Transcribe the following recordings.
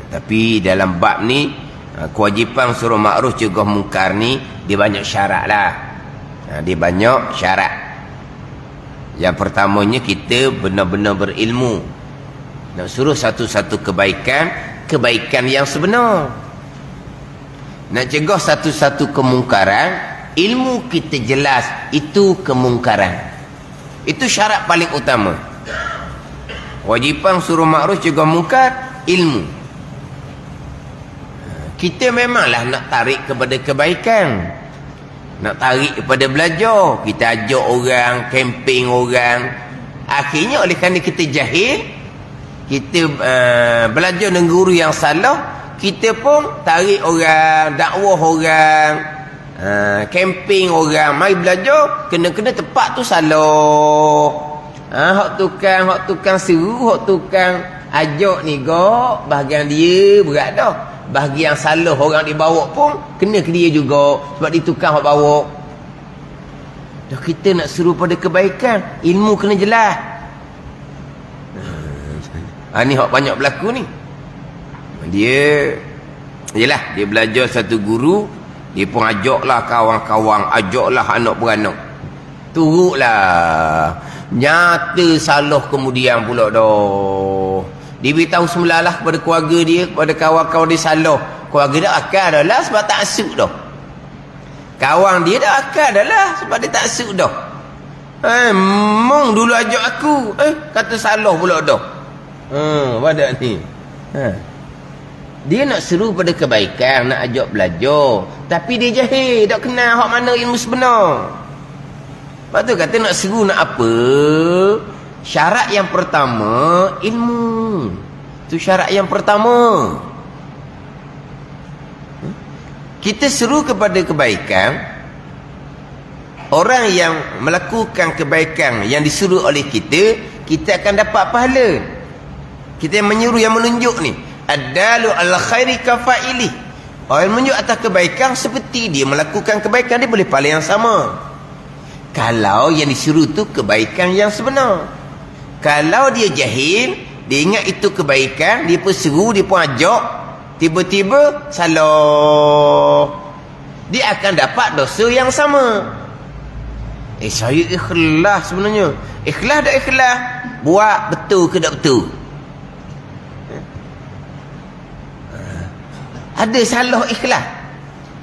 Tapi dalam bab ni kewajipan suruh makruf cegah mungkar ni dia banyak syarat lah. Dia banyak syarat. Yang pertamanya kita benar-benar berilmu. Nak suruh satu-satu kebaikan yang sebenar. Nak cegah satu-satu kemungkaran, ilmu kita jelas itu kemungkaran. Itu syarat paling utama. Wajiban suruh makruf cegah mungkar, ilmu. Kita memanglah nak tarik kepada kebaikan, nak tarik kepada belajar. Kita ajak orang, kempen orang. Akhirnya oleh kerana kita jahil, kita belajar dengan guru yang salah, kita pun tarik orang, dakwah orang, kempen orang, mari belajar, kena-kena tempat tu salah. Hak tukang seru, hak tukang ajak ni gok, bahagian dia berat dah. Bahagian salah orang dibawa pun kena ke dia juga, sebab dia tukang hak bawa. Dah kita nak seru pada kebaikan, ilmu kena jelas. Ni hak banyak berlaku ni. Dia yelah, dia belajar satu guru, dia pun ajaklah kawan-kawan, ajaklah anak beranak. Turutlah. Nyata salah kemudian pula dah. Dia beritahu semula lah kepada keluarga dia, kepada kawan-kawan dia salah. Keluarga dia akal dah lah sebab tak asuk dah. Kawan dia dah akal dah lah sebab dia tak asuk dah. Mong dulu ajak aku, kata salah pula dah. Pada ni. Dia nak seru pada kebaikan, nak ajak belajar, tapi dia jahil, tak kenal hak mana ilmu sebenar. Lepas tu kata nak seru nak apa? Syarat yang pertama ilmu. Itu syarat yang pertama. Kita seru kepada kebaikan. Orang yang melakukan kebaikan yang disuruh oleh kita, kita akan dapat pahala. Kita yang menyuruh, yang menunjuk ni, ad-dalu al khairi kafaili. Orang yang menunjuk atas kebaikan seperti dia melakukan kebaikan, dia boleh pahala yang sama. Kalau yang disuruh tu kebaikan yang sebenar. Kalau dia jahil, dia ingat itu kebaikan, dia pun seru, dia pun ajak, tiba-tiba salah, dia akan dapat dosa yang sama. Saya ikhlas sebenarnya. Ikhlas tak ikhlas? Buat betul ke tak betul? Ada salah ikhlas?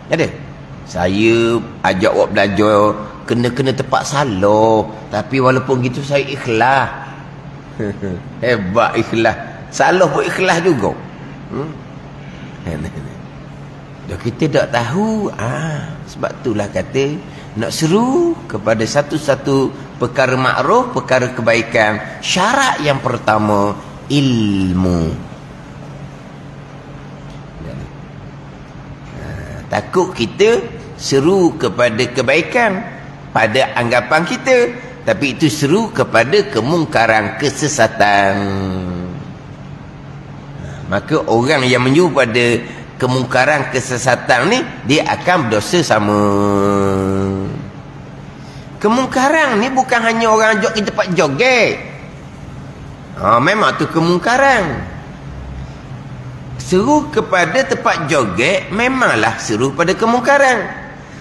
Ada? Saya ajak awak belajar, kena tepat salah, tapi walaupun gitu saya ikhlas. Hebat ikhlas. Salah pun ikhlas juga. Dah kita tak tahu. Sebab itulah kata nak seru kepada satu-satu perkara makruf, perkara kebaikan. Syarat yang pertama ilmu. Takut kita seru kepada kebaikan pada anggapan kita, tapi itu seru kepada kemungkaran, kesesatan. Maka orang yang menyuruh pada kemungkaran, kesesatan ni, dia akan berdosa sama. Kemungkaran ni bukan hanya orang ajak kita tempat joget. Memang tu kemungkaran. Seru kepada tempat joget memanglah seru pada kemungkaran.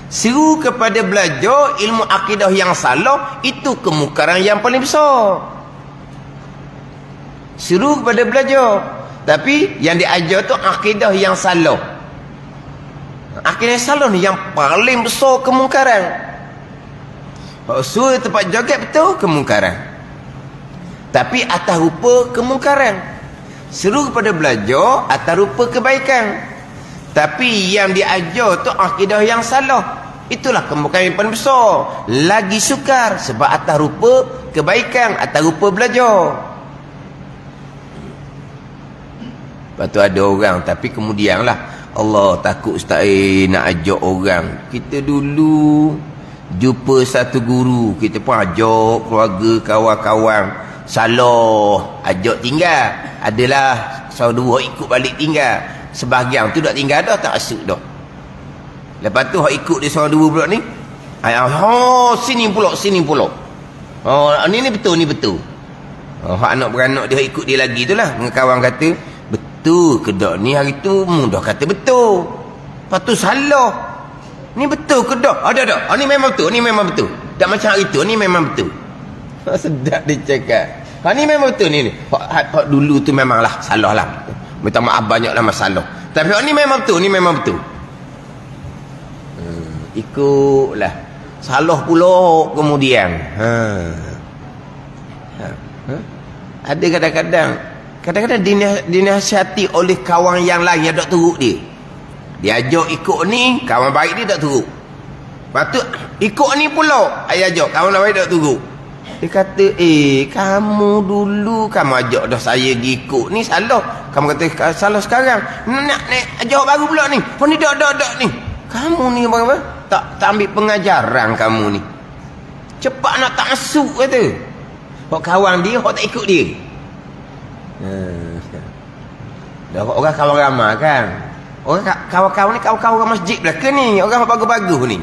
Seru kepada belajar ilmu akidah yang salah, itu kemungkaran yang paling besar. Seru kepada belajar, tapi yang diajar tu akidah yang salah. Akidah yang salah ni yang paling besar kemungkaran. Seru tempat joget betul kemungkaran, tapi atas rupa kemungkaran. Seru kepada belajar atas rupa kebaikan, tapi yang diajar tu akidah yang salah. Itulah kemungkaran yang paling besar. Lagi sukar sebab atas rupa kebaikan, atas rupa belajar. Lepas tu ada orang, tapi kemudian lah, Allah takut ustaz nak ajak orang. Kita dulu jumpa satu guru, kita pun ajak keluarga, kawan-kawan, salah, ajak tinggal. Adalah saudara ikut balik tinggal. Sebahagian tu dah tinggal dah, tak asuk dah. Lepas tu hak ikut dia seorang dua pula ni, sini pula. Ni betul, ni betul. Hak anak beranak dia ikut dia lagi tu lah. Kawan kata betul ke tak ni hari tu mudah kata betul. Lepas tu salah. Ni betul ke tak? Ada. Ni memang betul, ni memang betul. Tak macam hari tu, ni memang betul. Sedap dia cakap. Ni memang betul ni. Hak dulu tu memanglah salah lah. Minta maaf banyaklah masalah. Tapi ni memang betul, ni memang betul. Ikutlah. Salah pula kemudian. Ada kadang-kadang dinasihati oleh kawan yang lain yang tak turut dia. Dia ajak ikut ni, kawan baik dia tak turut. Lepas tu ikut ni pula ayah ajak, kawan baik tak turut. Dia kata, kamu dulu kamu ajak dah saya pergi ikut ni salah. Kamu kata salah sekarang. Nak ajak baru pula ni. Oh ni dak ni. Kamu ni apa? Tak ambil pengajaran kamu ni. Cepat nak tak masuk kata. Hak kawan dia, hak tak ikut dia. Dah orang kawan ramai kan. Orang kawan-kawan ni kawan-kawan masjid belakang ni. Orang bagus-bagus ni.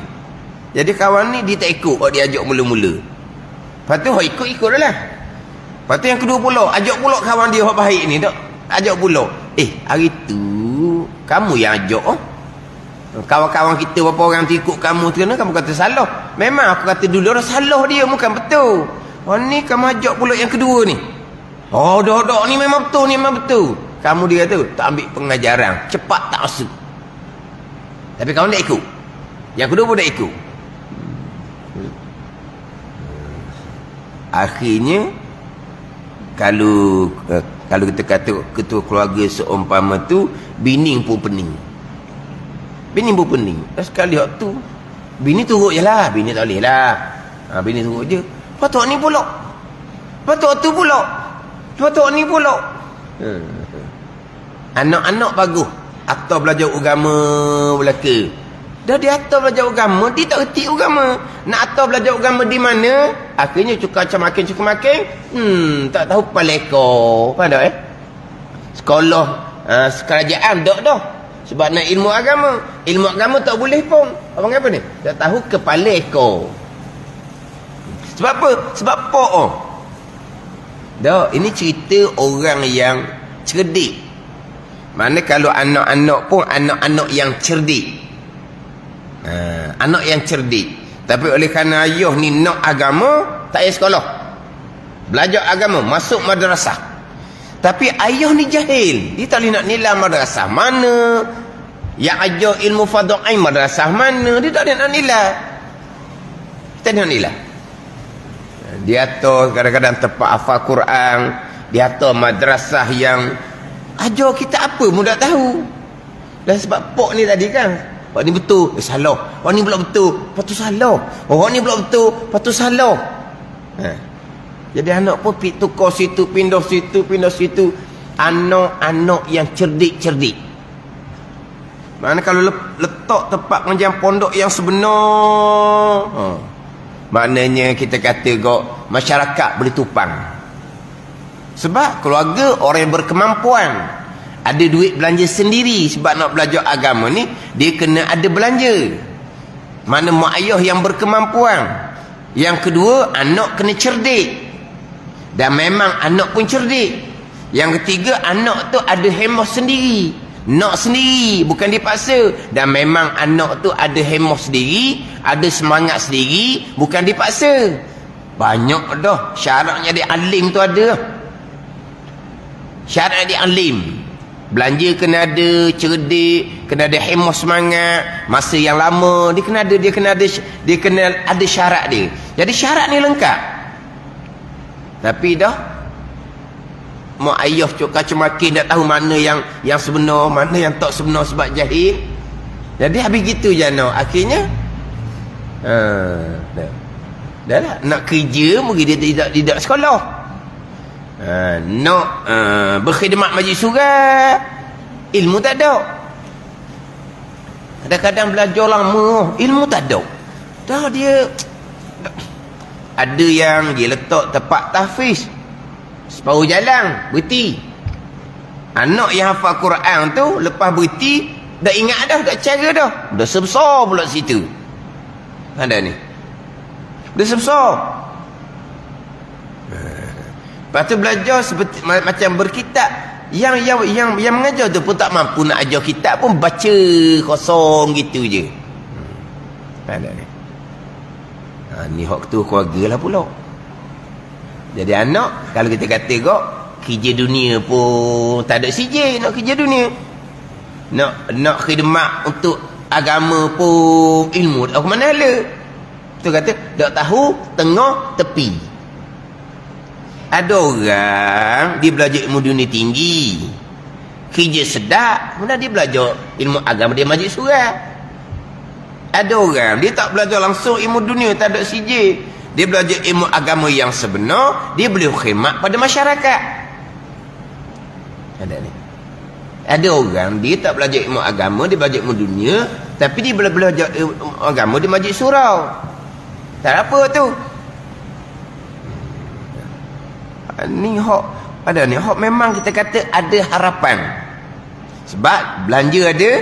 Jadi kawan ni dia tak ikut, hak dia ajak mula-mula. Lepas tu hak ikut dah lah. Lepas tu yang kedua pula, ajak pula kawan dia hak baik ni tak. Ajak pula. Hari tu kamu yang ajak kawan-kawan kita berapa orang tu ikut kamu tu, kamu kata salah. Memang aku kata dulu dah salah dia, bukan betul. Ni kamu ajak pula yang kedua ni. Dak ni memang betul, ni memang betul. Kamu dia kata tak ambil pengajaran, cepat tak masuk. Tapi kamu tak ikut. Yang kedua pun tak ikut. Akhirnya kalau kita kata ketua keluarga seumpama tu, bini pun pening. Dan sekali waktu tu bini turut je lah. Bini tak boleh lah. Bini turut je. Patut ni pula. Patut tu pula. Patut ni pula. Anak-anak bagus. Atau belajar agama belaka. Dah dia atau belajar agama, dia tak reti agama. Nak atau belajar agama di mana? Akhirnya cukup makin. Tak tahu paleko. Faham tak Sekolah kerajaan tak dah. Sebab nak ilmu agama. Ilmu agama tak boleh pun. Abang apa ni? Tak tahu kepala ekor. Sebab apa? Sebab apa? Dah, ini cerita orang yang cerdik. Mana kalau anak-anak pun anak-anak yang cerdik. Anak yang cerdik. Tapi oleh kerana ayah ni nak agama, tak payah sekolah. Belajar agama, masuk madrasah. Tapi ayah ni jahil. Dia tak boleh nak nilai madrasah mana. Yang ajar ilmu fardhu ain madrasah mana. Dia tak boleh nak nilai. Kita nak nilai. Dia atur kadang-kadang tempat hafal Quran. Dia atur madrasah yang ajar kita apa pun tak tahu. Dan sebab pok ni tadi kan. Pok ni betul, salah. Pok ni pula betul, lepas tu salah. Oh ni pula betul, lepas tu salah. Jadi anak pun tukar situ, pindah situ. Anak-anak yang cerdik-cerdik. Mana kalau letak tempat pengajian pondok yang sebenar. Maknanya kita kata masyarakat boleh tupang. Sebab keluarga orang yang berkemampuan. Ada duit belanja sendiri. Sebab nak belajar agama ni, dia kena ada belanja. Mana mak ayah yang berkemampuan. Yang kedua, anak kena cerdik. Dan memang anak pun cerdik. Yang ketiga, anak tu ada hemah sendiri. Nak sendiri, bukan dipaksa. Dan memang anak tu ada hemah sendiri, ada semangat sendiri, bukan dipaksa. Banyak dah syaratnya dia alim tu ada. Syarat dia alim. Belanja kena ada, cerdik, kena ada hemah semangat, masa yang lama dia kena ada syarat dia. Jadi syarat ni lengkap. Tapi dah mak ayah caci-maki tak tahu mana yang sebenar, mana yang tak sebenar sebab jahil. Jadi habis gitu je akhirnya dah lah nak kerja mungkin dia tidak sekolah. Nak berkhidmat majlis surah, ilmu tak ada. Kadang-kadang belajar lama, ilmu tak ada. Dah dia ada yang dia letak tempat tahfiz separuh jalan, berhenti. Anak yang hafal Quran tu lepas berhenti dah ingat dah, tak cara dah. Dah sebesar pula situ. Ada ni. Dah sebesar. Lepas tu belajar seperti macam berkitab. yang mengajar tu pun tak mampu nak ajar kitab pun baca kosong gitu je. Ada ni. Ni hak tu keluarga lah pula. Jadi anak kalau kita kata kok kerja dunia pun tak ada CJ nak kerja dunia. Nak khidmat untuk agama pun ilmu tak ke mana hala. Tu kata tak tahu tengah tepi. Ada orang dia belajar ilmu dunia tinggi, kerja sedap, kemudian dia belajar ilmu agama, dia majlis surat. Ada orang dia tak belajar langsung ilmu dunia, tak ada CJ, dia belajar ilmu agama yang sebenar, dia boleh khidmat pada masyarakat. Ada ni. Ada orang dia tak belajar ilmu agama, dia belajar ilmu dunia, tapi dia boleh belajar ilmu agama di majlis surau. Tak apa tu. Ni hak ada ni hak memang kita kata ada harapan. Sebab belanja ada,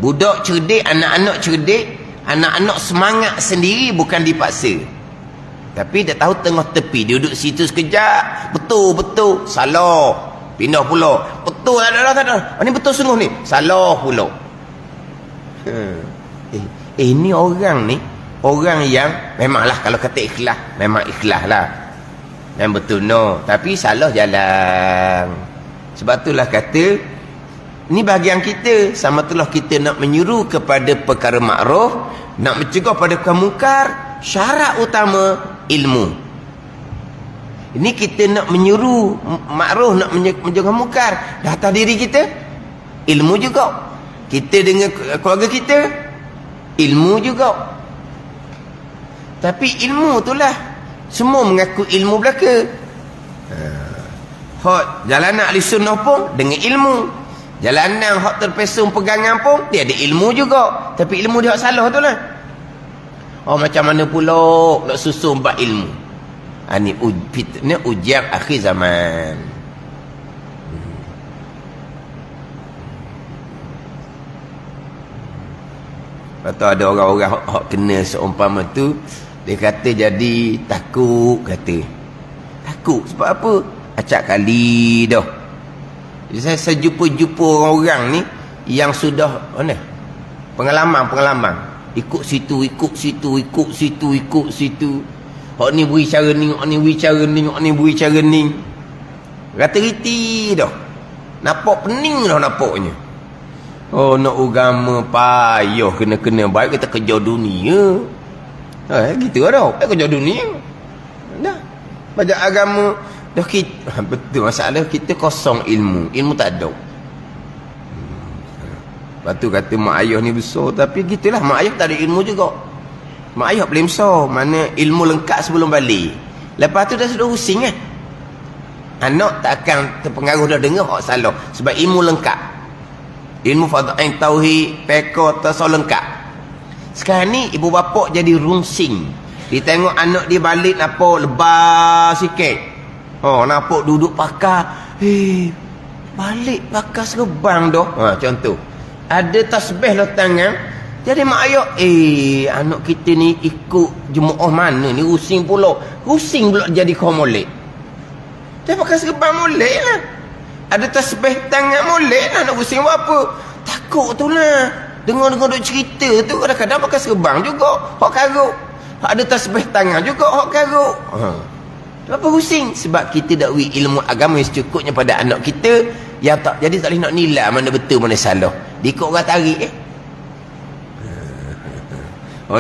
budak cerdik, anak-anak cerdik, anak-anak semangat sendiri bukan dipaksa. Tapi dia tahu tengah tepi, dia duduk situ sekejap, betul salah, pindah pula. Betul tak ada. Ni betul sungguh ni, salah pula. Ini orang ni, orang yang memanglah kalau kata ikhlas, memang ikhlas lah. Dan betul no, tapi salah jalan. Sebab itulah kata ni bahagian kita, sama itulah kita nak menyuruh kepada perkara makruf, nak mencegah pada perkara mungkar. Syarat utama ilmu. Ini kita nak menyuruh makruf, nak mencegah mungkar. Atas diri kita ilmu juga. Kita dengan keluarga kita ilmu juga. Tapi ilmu itulah semua mengaku ilmu belaka. Hak jalanan ahli sunnah pun dengan ilmu. Jalanan hak terpesong pegangan pun dia ada ilmu juga. Tapi ilmu dia hak salah tu lah. Macam mana pula nak susun bab ilmu. Ni ujian akhir zaman. Atau ada orang-orang hak kena seumpama tu, dia kata jadi takut, kata. Takut sebab apa? Acak kali dah. Jadi saya jumpa orang-orang ni yang sudah pengalaman. Ikut situ. Hak ni beri cara ni, hak ni beri cara ni, hak ni beri cara ni. Rati-riti dah. Nampak pening dah nampaknya. Nak agama payah kena baik kita kerja dunia. Gitu dah. Kerja dunia. Dah. Baca agama dah kita betul masalah kita kosong ilmu. Ilmu tak ada. Lepas tu kata mak ayah ni besar, tapi gitulah mak ayah tak ada ilmu juga. Mak ayah boleh besar, mana ilmu lengkap sebelum balik. Lepas tu dah sudah pusing kan. Anak tak akan terpengaruh dah dengar hak salah sebab ilmu lengkap. Ilmu fardhu tauhid, fiqh, tasawuf lengkap. Sekarang ni ibu bapa jadi rungsing. Dia tengok anak dia balik apa lebar sikit. Nampak duduk pakar. Balik pakar serbang dah. Contoh. Ada tasbih lah tangan. Jadi mak ayah, anak kita ni ikut jemaah mana ni, rusing pula. Rusing pula jadi kaum molek. Dia pakai serbang molek lah. Ada tasbih tangan molek lah, nak rusing buat apa? Takut tu lah. Dengar-dengar duk cerita tu, kadang-kadang pakai serbang juga. Hak karuk. Ada tasbih tangan juga, hak karuk. Kenapa rusing? Sebab kita tak beri ilmu agama yang secukupnya pada anak kita. Yang tak, jadi tak boleh nak nilai mana betul mana salah. Dikut orang tarik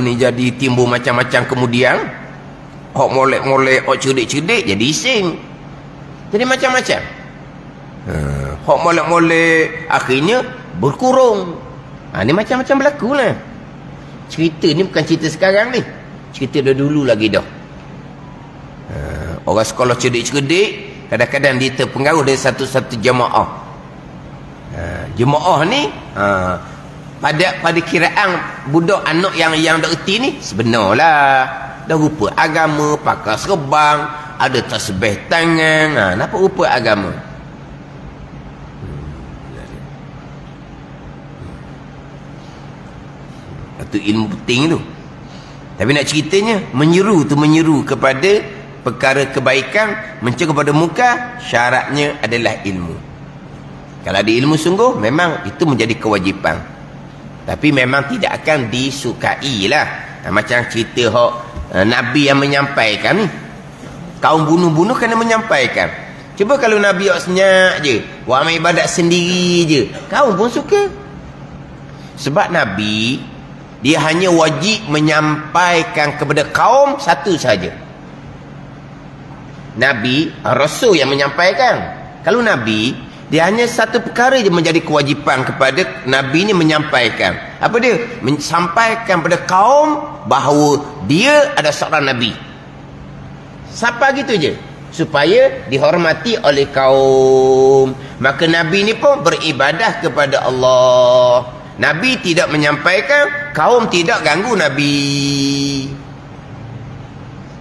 ni jadi timbul macam-macam kemudian. Hak molek-molek, hak cerdik-cerdik jadi ising. Jadi macam-macam. Hak molek-molek akhirnya berkurung. Ni macam-macam berlaku lah. Cerita ni bukan cerita sekarang ni. Cerita dah dulu lagi dah. Orang sekolah cerdik-cerdik kadang-kadang dia terpengaruh dari satu-satu jemaah. Jemaah ni pada kiraan budak anak yang dah erti ni sebenarlah dah rupa agama, pakai serbang, ada tasbih tangan. Nampak rupa agama. Itu ilmu penting tu. Tapi nak ceritanya menyeru kepada perkara kebaikan, mencegah kepada muka, syaratnya adalah ilmu. Kalau ada ilmu sungguh, memang itu menjadi kewajipan. Tapi memang tidak akan disukai lah. Macam cerita Nabi yang menyampaikan ni. Kaum bunuh-bunuh kena menyampaikan. Cuba kalau Nabi senyap je, buat amal ibadat sendiri je, kaum pun suka. Sebab Nabi, dia hanya wajib menyampaikan kepada kaum satu saja. Nabi, Rasul yang menyampaikan. Kalau Nabi, dia hanya satu perkara je menjadi kewajipan kepada Nabi ni menyampaikan. Apa dia? Menyampaikan kepada kaum bahawa dia ada seorang Nabi. Siapa gitu je. Supaya dihormati oleh kaum. Maka Nabi ni pun beribadah kepada Allah. Nabi tidak menyampaikan, kaum tidak ganggu Nabi.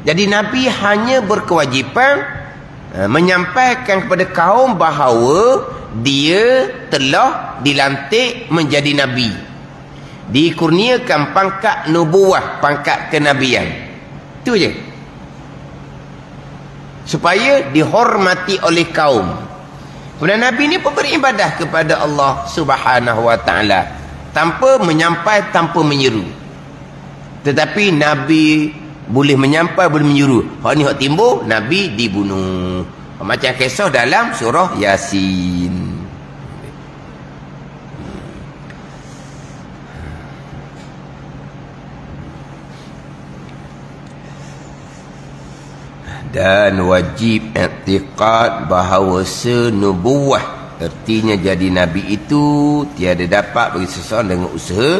Jadi Nabi hanya berkewajipan menyampaikan kepada kaum bahawa dia telah dilantik menjadi Nabi. Dikurniakan pangkat nubuwah, pangkat kenabian. Itu je. Supaya dihormati oleh kaum. Kemudian Nabi ni pun beribadah kepada Allah Subhanahu wa ta'ala. Tanpa menyampai, tanpa menyeru. Tetapi Nabi boleh menyampai, boleh menyuruh. Hak ni hak timbul, Nabi dibunuh. Macam kisah dalam surah Yasin. Dan wajib i'tiqad bahawa senubuwah, artinya jadi Nabi itu tiada dapat bagi seseorang dengan usaha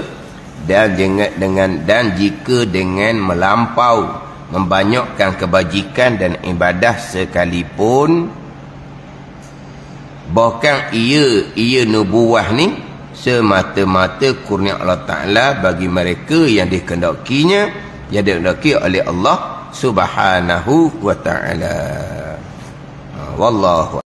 dan jika dengan melampau membanyakkan kebajikan dan ibadah sekalipun, bahkan ia nubuwah ni semata-mata kurnia Allah Ta'ala bagi mereka yang dikehendakinya, yang dikehendaki oleh Allah Subhanahu wa ta'ala. Wallahu